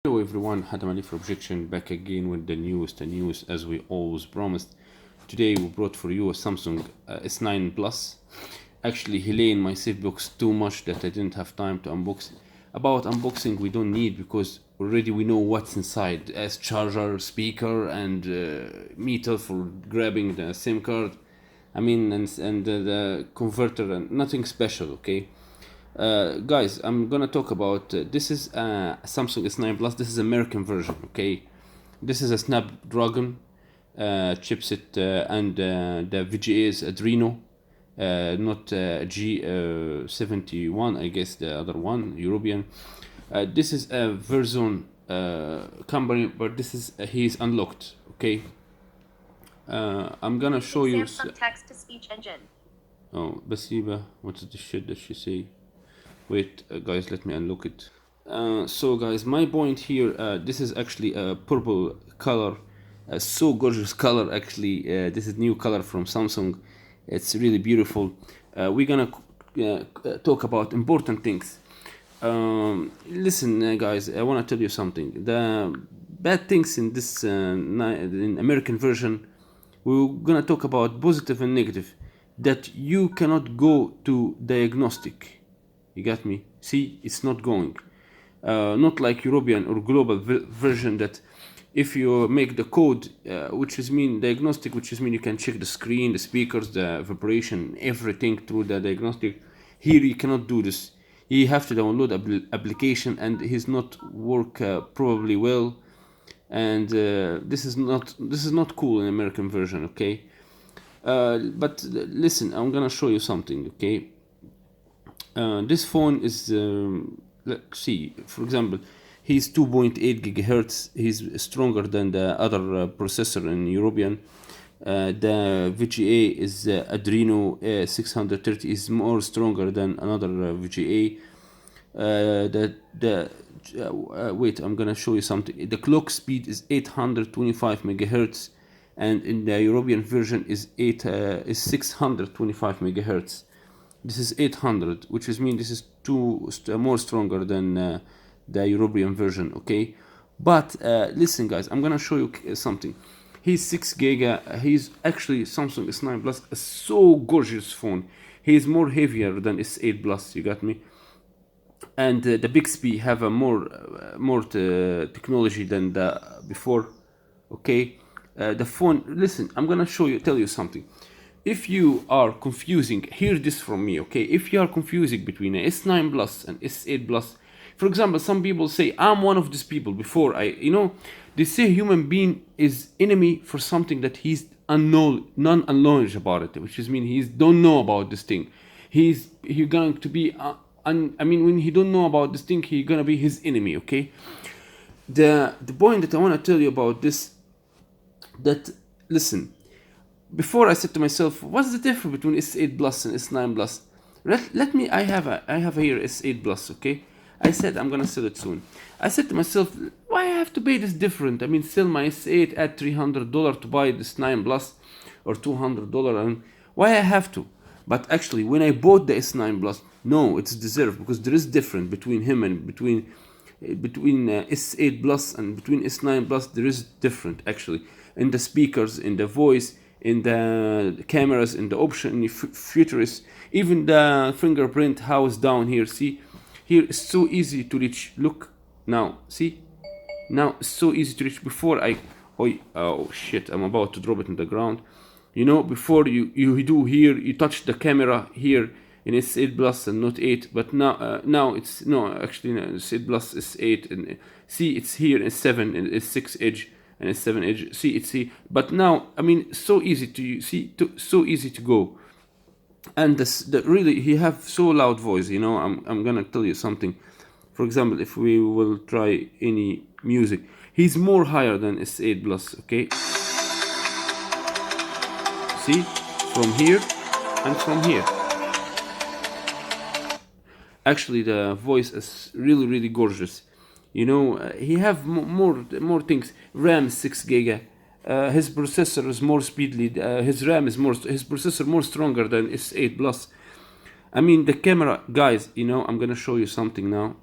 Hello everyone, Hadam Ali for Objection back again with the newest news as we always promised. Today we brought for you a Samsung S9 Plus. Actually, Helene myself boxed too much that I didn't have time to unbox. About unboxing we don't need because already we know what's inside as charger, speaker and meter for grabbing the SIM card. I mean and the converter and nothing special, okay? Guys, I'm gonna talk about this is Samsung S9 Plus. This is American version, okay? This is a Snapdragon chipset and the VGA is Adreno, not G71, I guess the other one, European. This is a Verizon company, but this is he's unlocked, okay? I'm gonna show you. Samsung text-to-speech engine. Oh, Basiba, what's the shit that she say? Wait, guys, let me unlock it. So guys, my point here, this is actually a purple color, a so gorgeous color actually. This is new color from Samsung. It's really beautiful. We're gonna talk about important things. Listen, guys, I want to tell you something. The bad things in this in American version, we're gonna talk about positive and negative. That you cannot go to diagnostic. You got me? See, it's not going. Not like European or global version that if you make the code, which is mean diagnostic, which is mean you can check the screen, the speakers, the vibration, everything through the diagnostic. Here you cannot do this. You have to download application and he's not work probably well. And this is not cool in American version, okay? But listen, I'm gonna show you something, okay? This phone is, let's see, for example, he's 2.8 gigahertz. He's stronger than the other processor in European. The VGA is Adreno 630 is more stronger than another VGA. Wait, I'm gonna show you something. The clock speed is 825 megahertz, and in the European version is 625 megahertz. This is 800, which is mean this is more stronger than the European version, okay? But listen, guys, I'm gonna show you something. He's 6 giga. He's actually Samsung S9 Plus, a so gorgeous phone. He's more heavier than S8 Plus. You got me? And the Bixby have a more technology than the before, okay? The phone. Listen, I'm gonna tell you something. If you are confusing, hear this from me, okay? If you are confusing between a S9 Plus and S8 Plus, for example, some people say, I'm one of these people before they say human being is enemy for something that he's non-knowledge about it, which is mean he don't know about this thing. He's going to be, when he don't know about this thing, he's gonna be his enemy, okay? The point that I want to tell you about this, that, listen, before I said to myself, what's the difference between S8 Plus and S9 Plus? I have here S8 Plus, okay? I said I'm gonna sell it soon. I said to myself, why I have to pay this different? I mean, sell my S8 at $300 to buy this 9 Plus, or $200, and why I have to? But actually, when I bought the S9 Plus, no, it's deserved because there is difference between him and between S8 Plus and between S9 Plus. There is different actually in the speakers, in the voice, in the cameras, in the option, in the futurists, even the fingerprint house down here. See, here it's so easy to reach. Look now, see, now it's so easy to reach. Before oh shit, I'm about to drop it in the ground. Before you do here, you touch the camera here in S8 Plus and not 8, but now it's actually no, S8 Plus is 8, and see it's here in 7 and it's 6 edge and it's 7 edge. See, it's here, but now so easy to see, so easy to go. And really he have so loud voice. I'm gonna tell you something. For example, if we will try any music, he's more higher than S8 Plus, okay? See, from here and from here. Actually, the voice is really gorgeous. He have more things. RAM is 6 giga. His processor is more speedily. His processor more stronger than S8 Plus. I mean, the camera, guys. I'm gonna show you something now.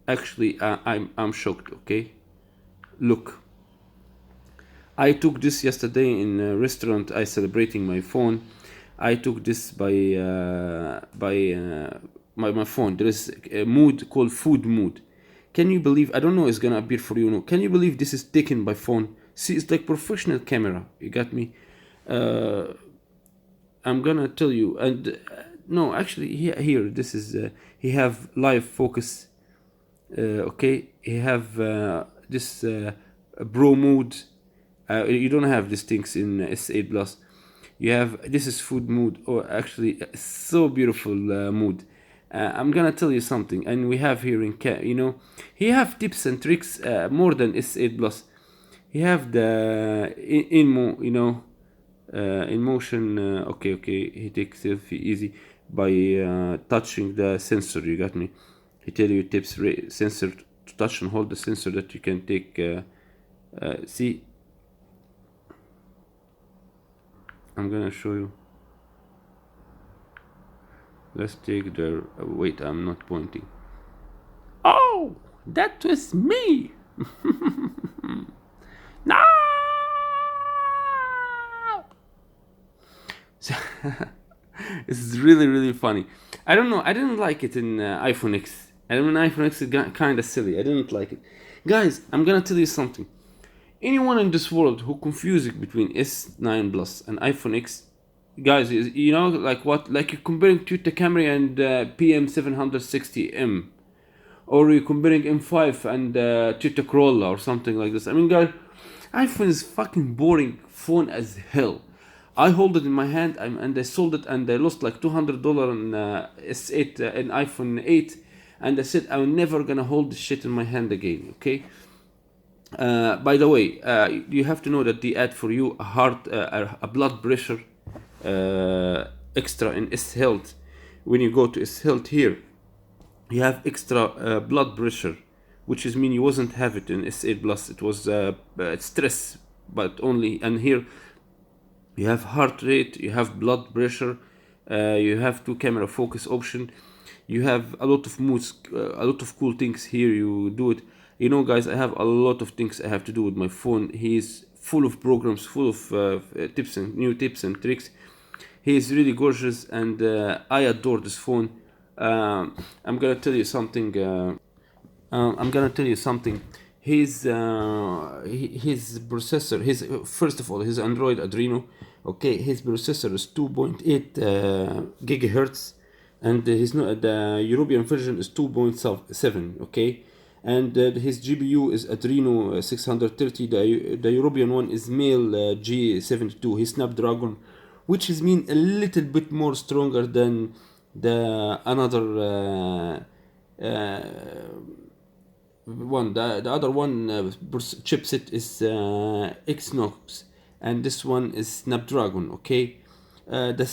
Actually, I'm shocked. Okay, look, I took this yesterday in a restaurant. I celebrating my phone. I took this by my phone. There is a mood called food mood. Can you believe? I don't know. It's gonna appear for you. No. Can you believe this is taken by phone? See, it's like professional camera. You got me. I'm gonna tell you. And no, actually, here this is. He have live focus. Okay, he have this Pro mode. You don't have these things in S8 Plus. You have, this is food mode, or actually so beautiful mood. I'm gonna tell you something, and we have here in he have tips and tricks more than S8 Plus. He have the in motion. Okay, he takes selfie easy by touching the sensor. You got me. He tell you tips, sensor to touch and hold the sensor that you can take. See, I'm gonna show you. Let's take the. Wait, I'm not pointing. Oh, that was me. No. It's really funny. I don't know. I didn't like it in iPhone X. I mean, iPhone X is kind of silly. I didn't like it. Guys, I'm gonna tell you something. Anyone in this world who confuses between S9 Plus and iPhone X, guys, you know, like what? Like you're comparing Toyota Camry and PM760M, or you're comparing M5 and Toyota Corolla or something like this. I mean, guys, iPhone is fucking boring phone as hell. I hold it in my hand and I sold it and I lost like $200 on S8 and iPhone 8, and I said I'm never gonna hold this shit in my hand again. Okay. By the way, you have to know that they add for you a blood pressure extra in S Health. When you go to S Health here, you have extra blood pressure, which is mean you wasn't have it in S8 Plus. It was stress, but only. And here you have heart rate, you have blood pressure, you have 2 camera focus option, you have a lot of moods, a lot of cool things here. You do it. You know, guys, I have a lot of things I have to do with my phone. He is full of programs, full of new tips and tricks. He is really gorgeous, and I adore this phone. I'm gonna tell you something. His processor, first of all, his Android Adreno. Okay, his processor is 2.8 gigahertz, and the European version is 2.7. Okay. And his GPU is Adreno 630. The European one is Male G72. His Snapdragon, which is mean a little bit more stronger than the another one. The other one chipset is Exynos, and this one is Snapdragon. Okay. The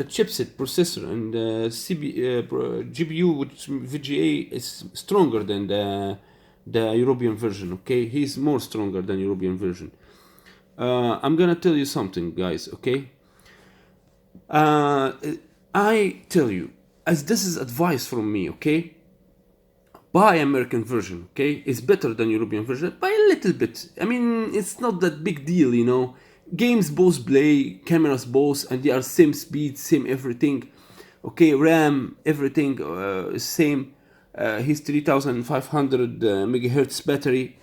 chipset processor and the GPU, which VGA, is stronger than the European version. Okay, he's more stronger than European version. I'm gonna tell you something, guys. Okay, I tell you, as this is advice from me. Okay, buy American version. Okay, it's better than European version by a little bit. I mean, it's not that big deal, you know. Games both play, cameras both, and they are same speed, same everything. Okay, RAM, everything same. His 3500 megahertz battery.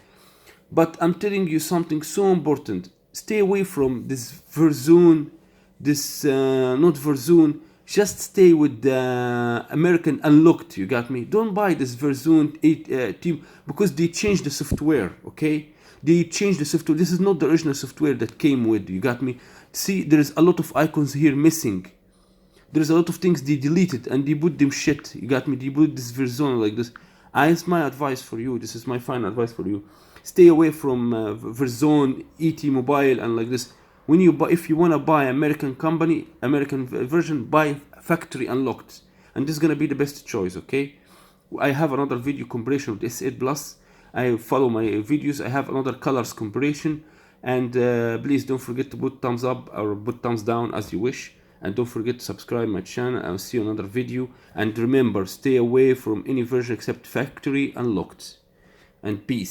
But I'm telling you something so important. Stay away from this Verzone, not Verzone. Just stay with the American Unlocked. You got me? Don't buy this Verzone 8 team, because they changed the software. Okay. They changed the software. This is not the original software that came with. You got me? See, there is a lot of icons here missing. There's a lot of things they deleted and they put them shit. You got me? They put this Verzone like this. It's my advice for you. This is my final advice for you. Stay away from Verzone, ET Mobile, and like this. When you buy, if you wanna buy American version, buy factory unlocked, and this is gonna be the best choice. Okay? I have another video comparison with S8 Plus. I follow my videos. I have another colors comparison, and please don't forget to put thumbs up or put thumbs down as you wish. and don't forget to subscribe my channel. I'll see you in another video, and remember, stay away from any version except factory unlocked, and peace.